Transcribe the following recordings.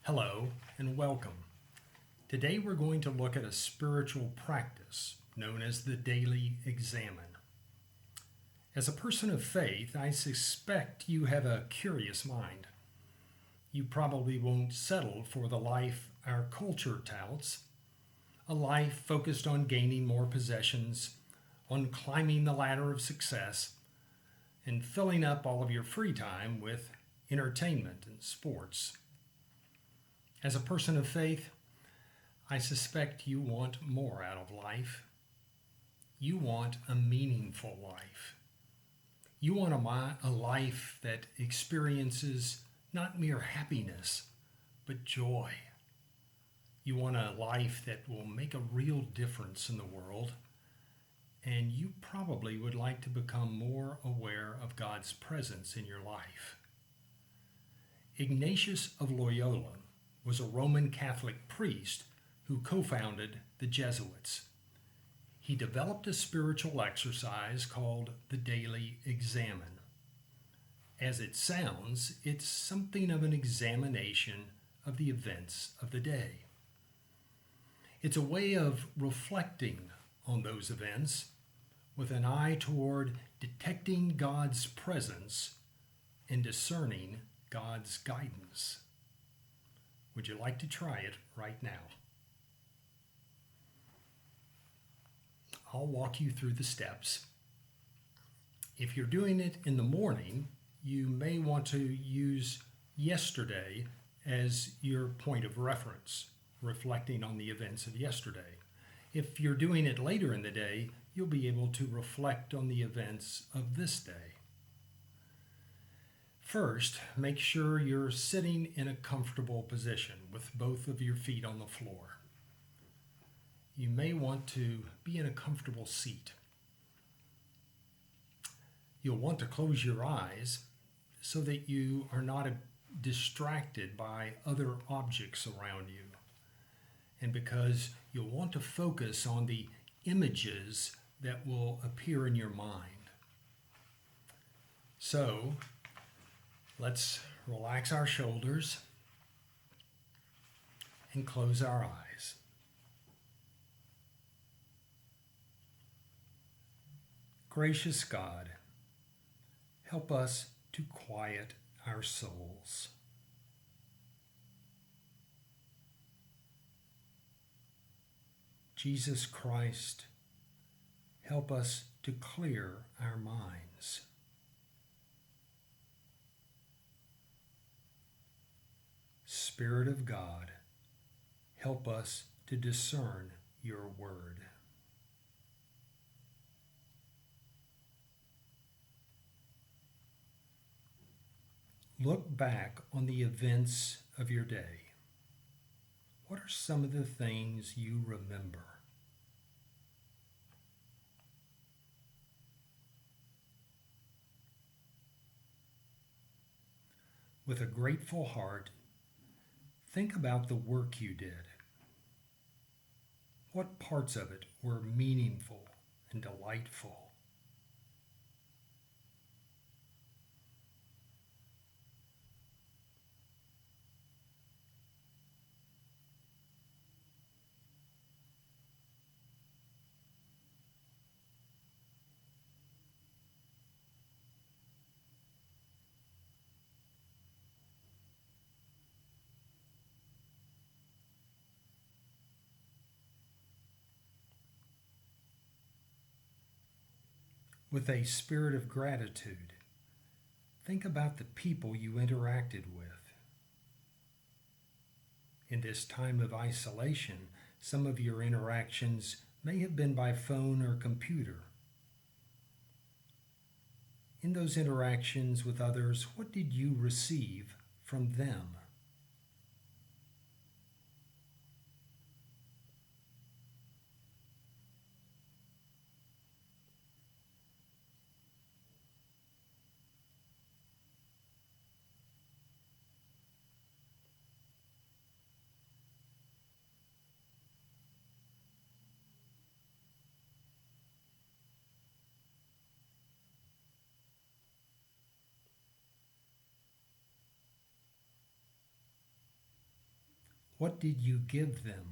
Hello and welcome. Today we're going to look at a spiritual practice known as the daily examen. As a person of faith, I suspect you have a curious mind. You probably won't settle for the life our culture touts, a life focused on gaining more possessions, on climbing the ladder of success, and filling up all of your free time with entertainment and sports. As a person of faith, I suspect you want more out of life. You want a meaningful life. You want a life that experiences not mere happiness, but joy. You want a life that will make a real difference in the world, and you probably would like to become more aware of God's presence in your life. Ignatius of Loyola was a Roman Catholic priest who co-founded the Jesuits. He developed a spiritual exercise called the daily examen. As it sounds, it's something of an examination of the events of the day. It's a way of reflecting on those events with an eye toward detecting God's presence and discerning God's guidance. Would you like to try it right now? I'll walk you through the steps. If you're doing it in the morning, you may want to use yesterday as your point of reference, reflecting on the events of yesterday. If you're doing it later in the day, you'll be able to reflect on the events of this day. First, make sure you're sitting in a comfortable position with both of your feet on the floor. You may want to be in a comfortable seat. You'll want to close your eyes so that you are not distracted by other objects around you, and because you'll want to focus on the images that will appear in your mind. So, let's relax our shoulders and close our eyes. Gracious God, help us to quiet our souls. Jesus Christ, help us to clear our minds. Spirit of God, help us to discern your word. Look back on the events of your day. What are some of the things you remember? With a grateful heart, think about the work you did. What parts of it were meaningful and delightful? With a spirit of gratitude, think about the people you interacted with. In this time of isolation, some of your interactions may have been by phone or computer. In those interactions with others, what did you receive from them? What did you give them?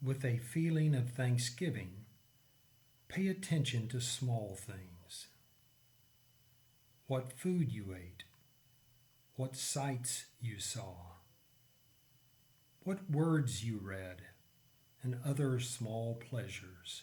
With a feeling of thanksgiving, pay attention to small things. What food you ate, what sights you saw, what words you read, and other small pleasures.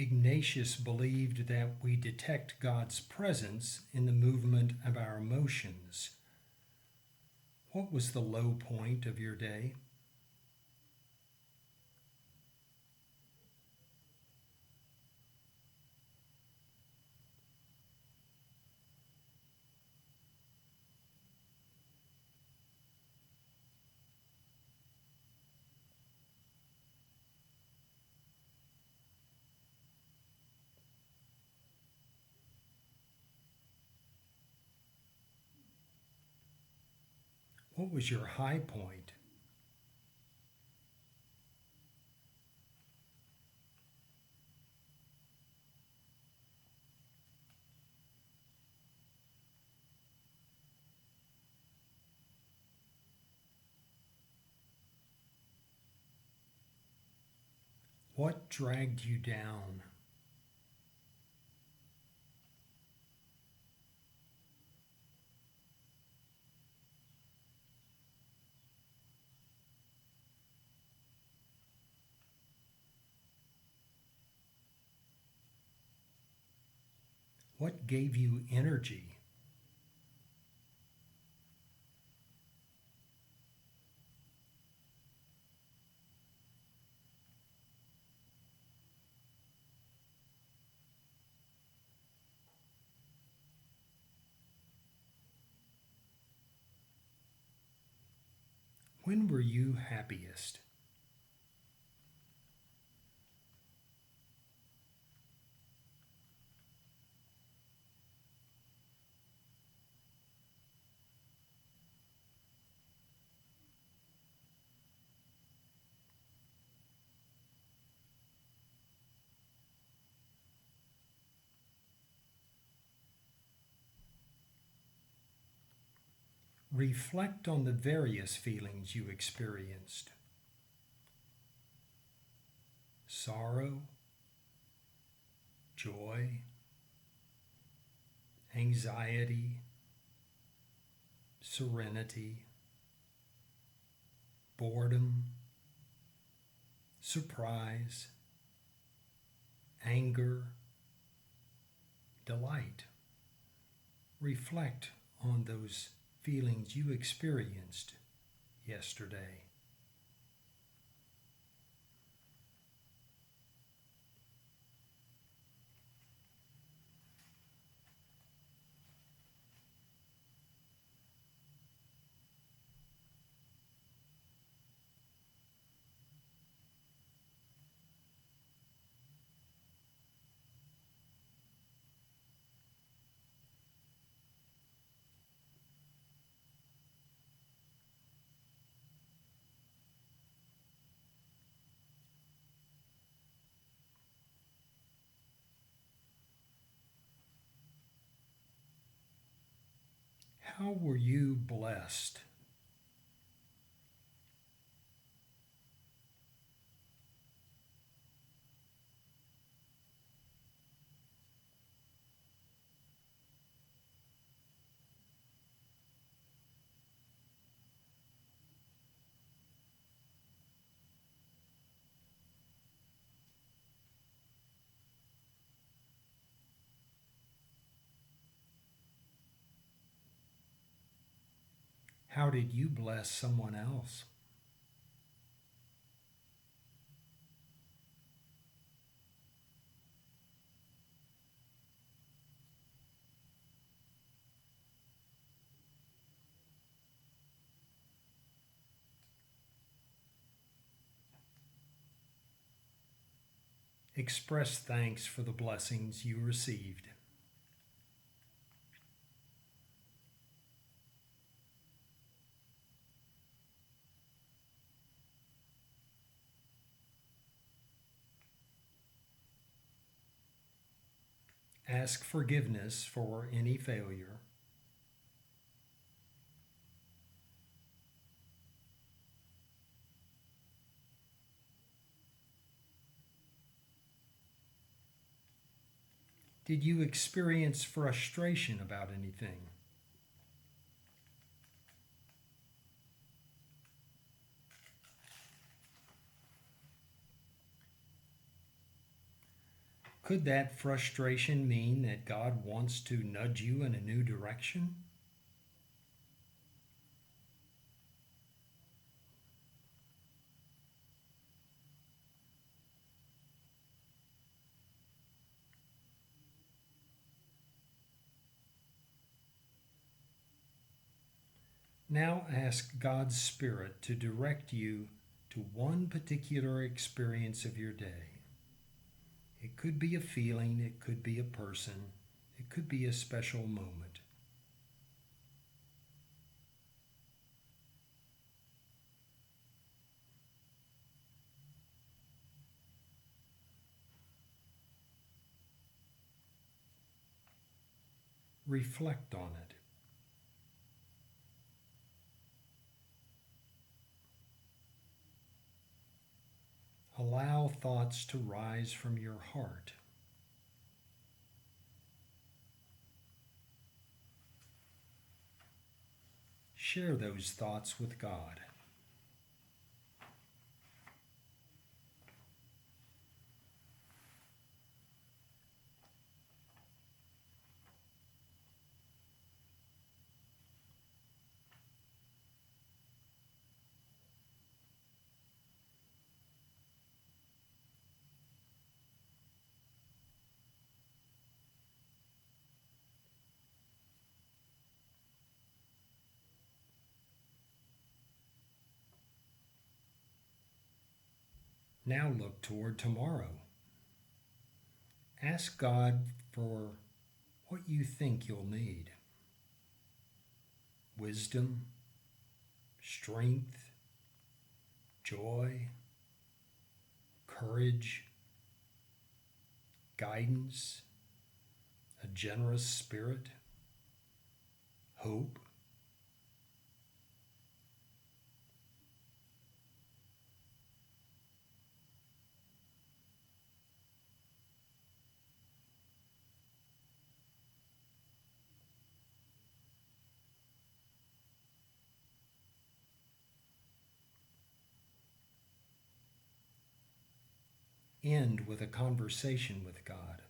Ignatius believed that we detect God's presence in the movement of our emotions. What was the low point of your day? What was your high point? What dragged you down? What gave you energy? When were you happiest? Reflect on the various feelings you experienced. Sorrow, joy, anxiety, serenity, boredom, surprise, anger, delight. Reflect on those feelings you experienced yesterday. How were you blessed? How did you bless someone else? Express thanks for the blessings you received. Ask forgiveness for any failure. Did you experience frustration about anything? Could that frustration mean that God wants to nudge you in a new direction? Now ask God's Spirit to direct you to one particular experience of your day. It could be a feeling, it could be a person, it could be a special moment. Reflect on it. Allow thoughts to rise from your heart. Share those thoughts with God. Now look toward tomorrow. Ask God for what you think you'll need. Wisdom, strength, joy, courage, guidance, a generous spirit, hope. End with a conversation with God.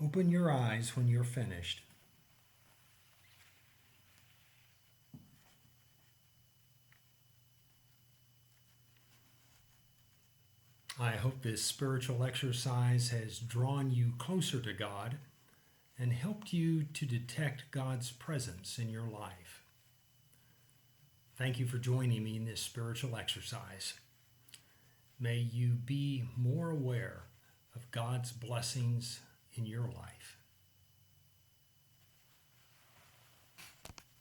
Open your eyes when you're finished. I hope this spiritual exercise has drawn you closer to God and helped you to detect God's presence in your life. Thank you for joining me in this spiritual exercise. May you be more aware of God's blessings in your life.